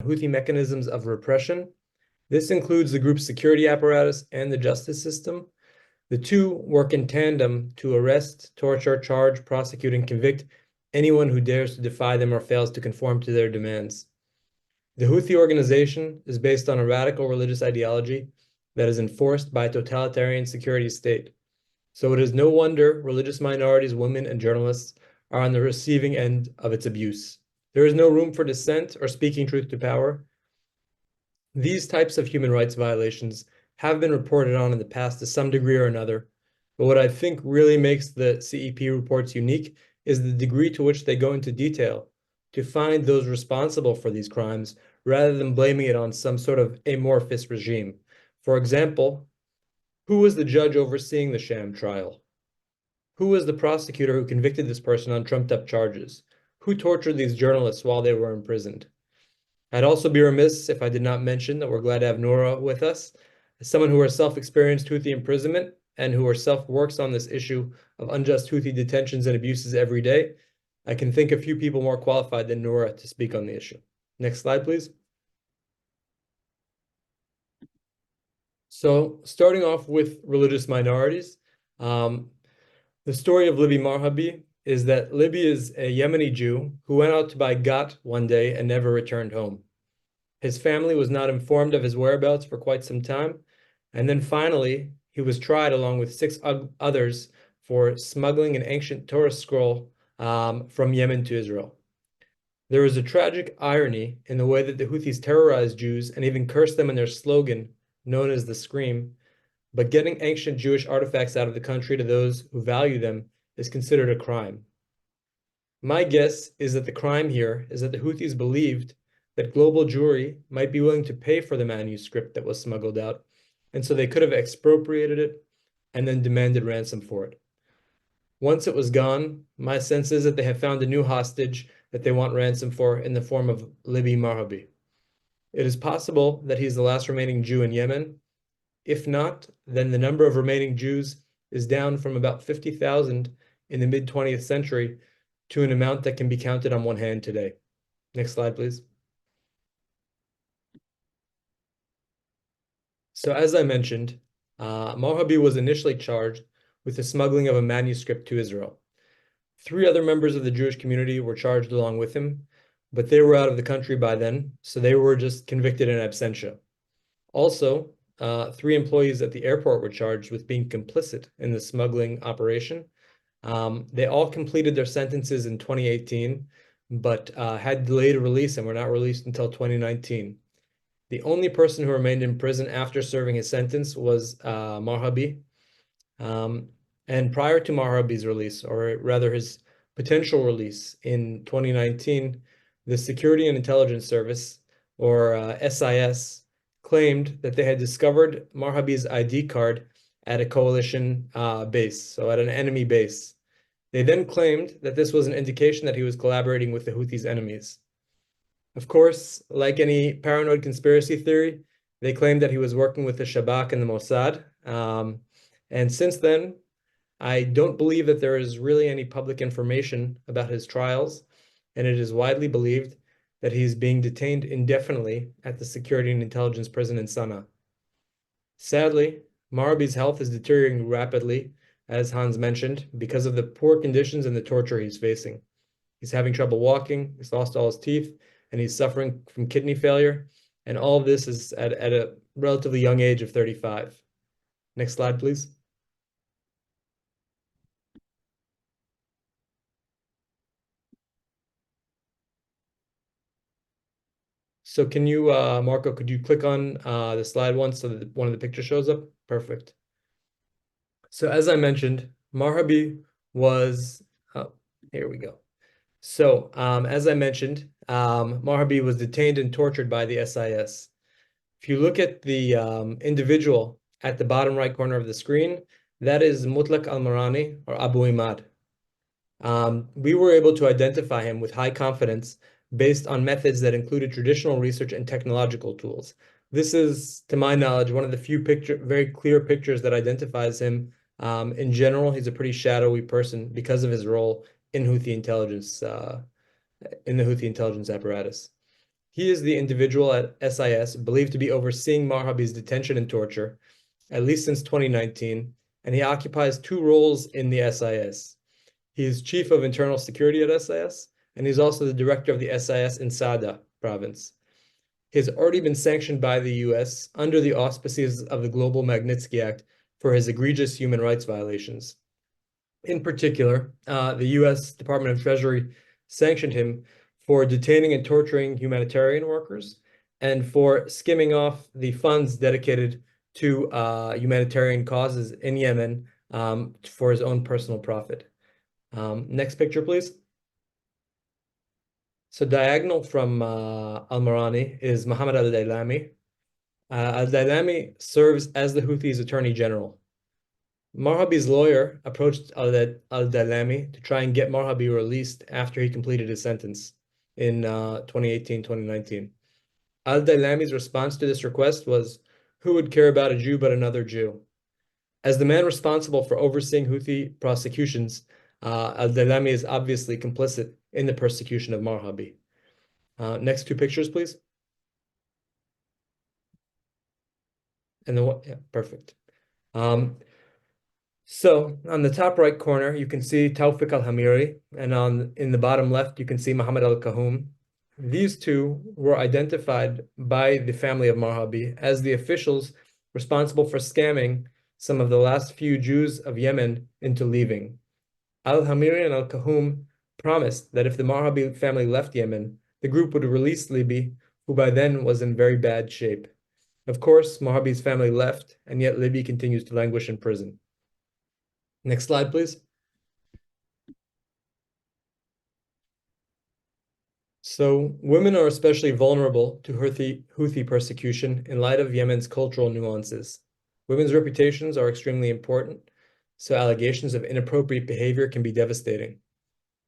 Houthi mechanisms of repression. This includes the group's security apparatus and the justice system. The two work in tandem to arrest, torture, charge, prosecute, and convict anyone who dares to defy them or fails to conform to their demands. The Houthi organization is based on a radical religious ideology that is enforced by a totalitarian security state. So it is no wonder religious minorities, women, and journalists are on the receiving end of its abuse. There is no room for dissent or speaking truth to power. These types of human rights violations have been reported on in the past to some degree or another, but what I think really makes the CEP reports unique is the degree to which they go into detail to find those responsible for these crimes rather than blaming it on some sort of amorphous regime. For example, who was the judge overseeing the sham trial? Who was the prosecutor who convicted this person on trumped-up charges? Who tortured these journalists while they were imprisoned? I'd also be remiss if I did not mention that we're glad to have Nora with us, as someone who herself experienced Houthi imprisonment and who herself works on this issue of unjust Houthi detentions and abuses every day. I can think of few people more qualified than Nora to speak on the issue. Next slide, please. So starting off with religious minorities, the story of Libby Marhabi is that Libby is a Yemeni Jew who went out to buy ghat one day and never returned home. His family was not informed of his whereabouts for quite some time, and then finally he was tried along with six others for smuggling an ancient Torah scroll from Yemen to Israel. There is a tragic irony in the way that the Houthis terrorize Jews and even curse them in their slogan, known as the Scream, but getting ancient Jewish artifacts out of the country to those who value them is considered a crime. My guess is that the crime here is that the Houthis believed that global Jewry might be willing to pay for the manuscript that was smuggled out, and so they could have expropriated it and then demanded ransom for it. Once it was gone, my sense is that they have found a new hostage that they want ransom for in the form of Libby Marhabi. It is possible that he's the last remaining Jew in Yemen. If not, then the number of remaining Jews is down from about 50,000 in the mid-20th century to an amount that can be counted on one hand today. Next slide, please. So as I mentioned, Marhabi was initially charged with the smuggling of a manuscript to Israel. 3 other members of the Jewish community were charged along with him, but they were out of the country by then, so they were just convicted in absentia. Also, 3 employees at the airport were charged with being complicit in the smuggling operation. They all completed their sentences in 2018, but had delayed release and were not released until 2019. The only person who remained in prison after serving his sentence was Marhabi. And prior to Marhabi's release, or rather his potential release in 2019, the Security and Intelligence Service, or SIS, claimed that they had discovered Marhabi's ID card at a coalition base, so at an enemy base. They then claimed that this was an indication that he was collaborating with the Houthis' enemies. Of course, like any paranoid conspiracy theory, they claimed that he was working with the Shabak and the Mossad. And since then, I don't believe that there is really any public information about his trials, and it is widely believed that he's being detained indefinitely at the Security and Intelligence Prison in Sana'a. Sadly, Marhabi's health is deteriorating rapidly, as Hans mentioned, because of the poor conditions and the torture he's facing. He's having trouble walking, he's lost all his teeth, and he's suffering from kidney failure. And all of this is at a relatively young age of 35. Next slide, please. So can you, Marco, could you click on the slide once so that one of the pictures shows up? Perfect. So as I mentioned, Marhabi was, here we go. So as I mentioned, Marhabi was detained and tortured by the SIS. If you look at the individual at the bottom right corner of the screen, that is Mutlaq al-Marani, or Abu Imad. We were able to identify him with high confidence based on methods that included traditional research and technological tools. This is, to my knowledge, one of the few very clear pictures that identifies him. In general, he's a pretty shadowy person because of his role in Houthi intelligence, in the Houthi intelligence apparatus. He is the individual at SIS believed to be overseeing Marhabi's detention and torture, at least since 2019, and he occupies two roles in the SIS. He is Chief of Internal Security at SIS, and he's also the Director of the SIS in Sada province. He has already been sanctioned by the US under the auspices of the Global Magnitsky Act for his egregious human rights violations. In particular, the US Department of Treasury sanctioned him for detaining and torturing humanitarian workers and for skimming off the funds dedicated to humanitarian causes in Yemen for his own personal profit. Next picture, please. So diagonal from al-Marani is Mohammed al-Dailami. Al-Dailami serves as the Houthis' Attorney General. Marhabi's lawyer approached al-Dailami to try and get Marhabi released after he completed his sentence in 2018, 2019. Al-Dailami's response to this request was, "Who would care about a Jew but another Jew?" As the man responsible for overseeing Houthi prosecutions, al-Dailami is obviously complicit in the persecution of Marhabi. Next two pictures, please. Yeah, perfect. So on the top right corner, you can see Tawfiq al-Hamiri, and in the bottom left, you can see Muhammad al-Kahum. These two were identified by the family of Marhabi as the officials responsible for scamming some of the last few Jews of Yemen into leaving. Al-Hamiri and al-Kahum promised that if the Marhabi family left Yemen, the group would release Libby, who by then was in very bad shape. Of course, Marhabi's family left, and yet Libby continues to languish in prison. Next slide, please. So women are especially vulnerable to Houthi persecution in light of Yemen's cultural nuances. Women's reputations are extremely important, so allegations of inappropriate behavior can be devastating.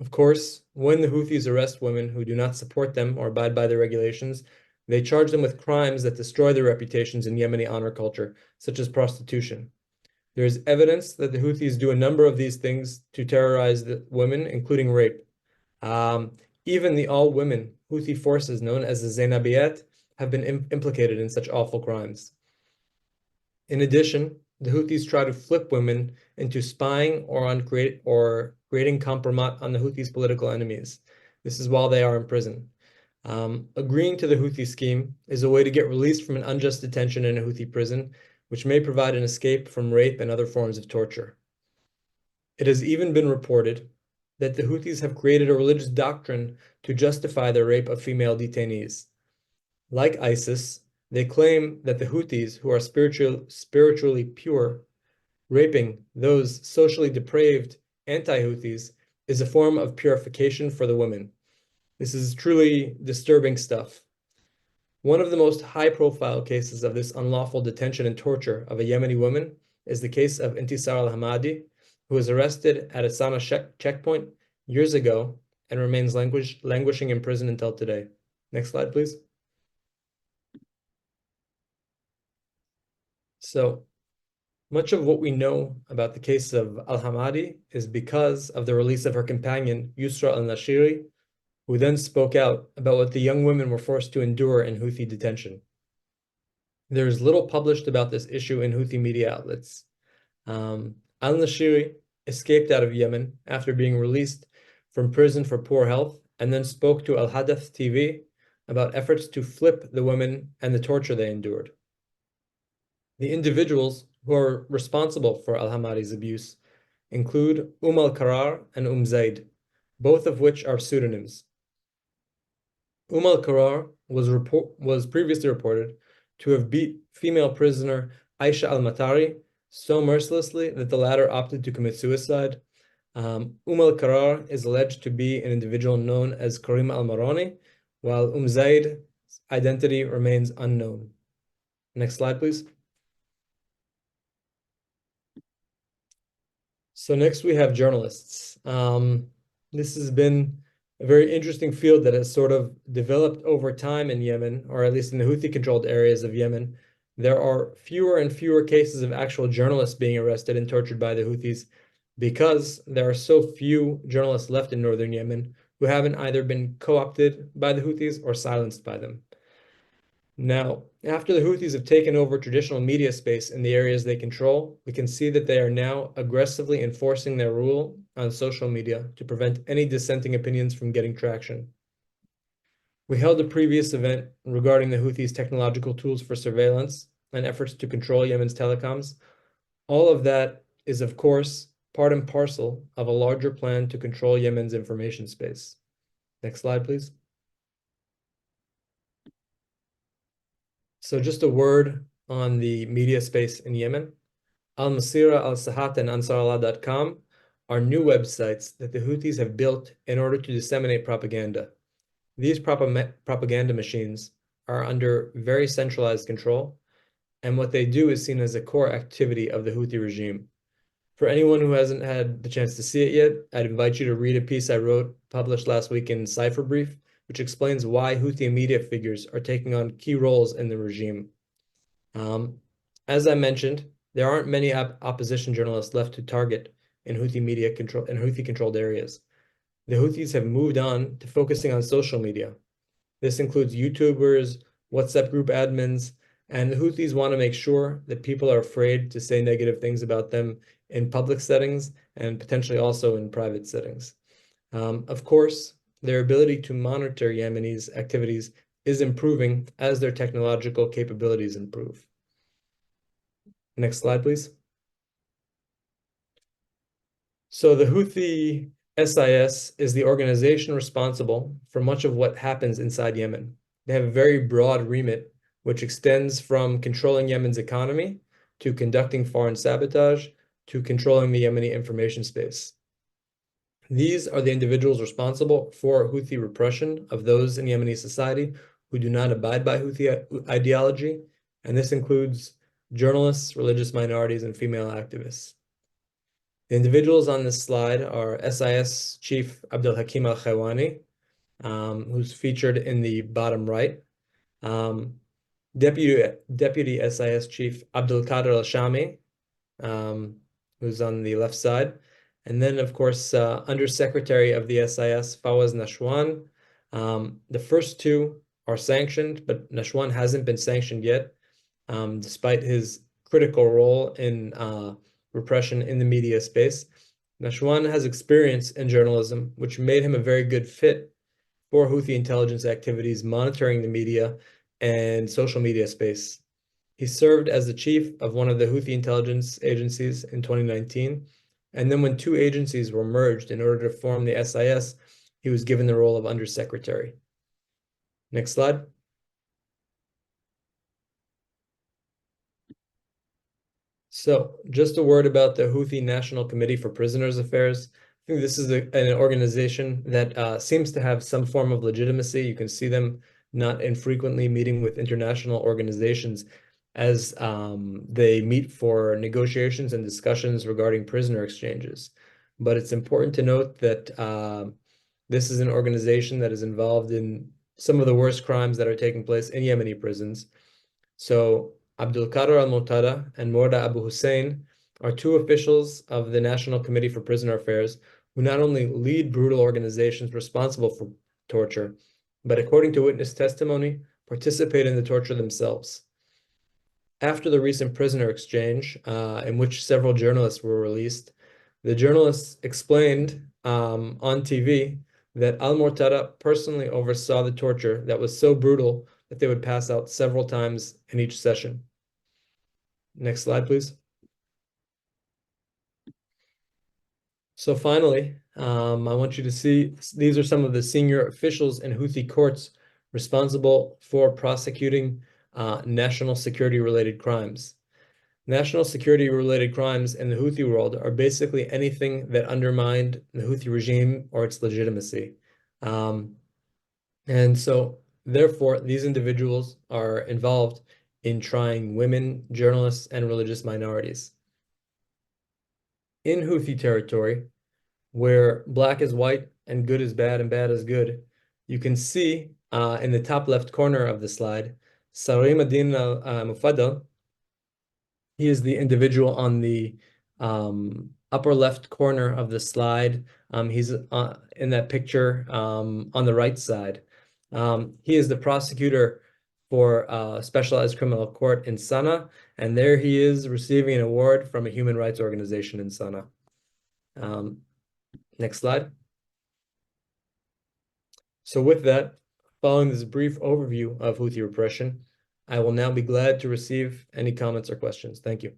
Of course, when the Houthis arrest women who do not support them or abide by the regulations, they charge them with crimes that destroy their reputations in Yemeni honor culture, such as prostitution. There is evidence that the Houthis do a number of these things to terrorize the women, including rape. Even the all-women Houthi forces known as the Zainabiyat have been implicated in such awful crimes. In addition, the Houthis try to flip women into spying or creating compromise on the Houthis' political enemies. This is while they are in prison. Agreeing to the Houthi scheme is a way to get released from an unjust detention in a Houthi prison, which may provide an escape from rape and other forms of torture. It has even been reported that the Houthis have created a religious doctrine to justify the rape of female detainees. Like ISIS, they claim that the Houthis, who are spiritually pure, raping those socially depraved anti-Houthis is a form of purification for the women. This is truly disturbing stuff. One of the most high-profile cases of this unlawful detention and torture of a Yemeni woman is the case of Intisar al-Hamadi, who was arrested at a Sana checkpoint years ago and remains languishing in prison until today. Next slide, please. So, much of what we know about the case of al-Hamadi is because of the release of her companion, Yusra al-Nashiri, who then spoke out about what the young women were forced to endure in Houthi detention. There is little published about this issue in Houthi media outlets. Al-Nashiri escaped out of Yemen after being released from prison for poor health and then spoke to Al-Hadath TV about efforts to flip the women and the torture they endured. The individuals who are responsible for al-Hamadi's abuse include al-Qarar and Zaid, both of which are pseudonyms. Al-Qarar was previously reported to have beat female prisoner Aisha al-Matari so mercilessly that the latter opted to commit suicide. Al-Qarar is alleged to be an individual known as Karim al-Marani, while Zaid's identity remains unknown. Next slide, please. So next we have journalists. This has been a very interesting field that has sort of developed over time in Yemen, or at least in the Houthi-controlled areas of Yemen. There are fewer and fewer cases of actual journalists being arrested and tortured by the Houthis because there are so few journalists left in northern Yemen who haven't either been co-opted by the Houthis or silenced by them. Now, after the Houthis have taken over traditional media space in the areas they control, we can see that they are now aggressively enforcing their rule on social media to prevent any dissenting opinions from getting traction. We held a previous event regarding the Houthis' technological tools for surveillance and efforts to control Yemen's telecoms. All of that is, of course, part and parcel of a larger plan to control Yemen's information space. Next slide, please. So just a word on the media space in Yemen. Al-Masira, Al-Sahat, and Ansarallah.com are new websites that the Houthis have built in order to disseminate propaganda. These propaganda machines are under very centralized control, and what they do is seen as a core activity of the Houthi regime. For anyone who hasn't had the chance to see it yet, I'd invite you to read a piece I wrote, published last week in Cypher Brief, which explains why Houthi media figures are taking on key roles in the regime. As I mentioned, there aren't many opposition journalists left to target in Houthi-controlled areas. The Houthis have moved on to focusing on social media. This includes YouTubers, WhatsApp group admins, and the Houthis want to make sure that people are afraid to say negative things about them in public settings and potentially also in private settings. Of course, their ability to monitor Yemenis' activities is improving as their technological capabilities improve. Next slide, please. So the Houthi SIS is the organization responsible for much of what happens inside Yemen. They have a very broad remit, which extends from controlling Yemen's economy to conducting foreign sabotage to controlling the Yemeni information space. These are the individuals responsible for Houthi repression of those in Yemeni society who do not abide by Houthi ideology, and this includes journalists, religious minorities, and female activists. The individuals on this slide are SIS Chief Abdul Hakim Al-Khawani, who's featured in the bottom right, Deputy SIS Chief Abdul Qadir Al-Shami, who's on the left side, and then, of course, Undersecretary of the SIS, Fawaz Nashwan. The first two are sanctioned, but Nashwan hasn't been sanctioned yet, despite his critical role in repression in the media space. Nashwan has experience in journalism, which made him a very good fit for Houthi intelligence activities, monitoring the media and social media space. He served as the chief of one of the Houthi intelligence agencies in 2019. And then when two agencies were merged in order to form the SIS, he was given the role of undersecretary. Next slide. So just a word about the Houthi National Committee for Prisoners Affairs. I think this is an organization that seems to have some form of legitimacy. You can see them not infrequently meeting with international organizations as they meet for negotiations and discussions regarding prisoner exchanges. But it's important to note that this is an organization that is involved in some of the worst crimes that are taking place in Yemeni prisons. So Abdul Qadir al-Mu'tada and Morda Abu Hussein are two officials of the National Committee for Prisoner Affairs who not only lead brutal organizations responsible for torture, but according to witness testimony, participate in the torture themselves. After the recent prisoner exchange, in which several journalists were released, the journalists explained on TV that al-Mu'tada personally oversaw the torture that was so brutal that they would pass out several times in each session. Next slide, please. So finally, I want you to see, these are some of the senior officials in Houthi courts responsible for prosecuting national security-related crimes. National security-related crimes in the Houthi world are basically anything that undermined the Houthi regime or its legitimacy. And so, therefore, these individuals are involved in trying women, journalists, and religious minorities. In Houthi territory, where black is white and good is bad and bad is good, you can see in the top left corner of the slide, Sarim ad-Din al-Mufaddal. He is the individual on the upper left corner of the slide. He's in that picture on the right side. He is the prosecutor for Specialized Criminal Court in Sana'a, and there he is receiving an award from a human rights organization in Sana'a. Next slide. So with that, following this brief overview of Houthi repression, I will now be glad to receive any comments or questions. Thank you.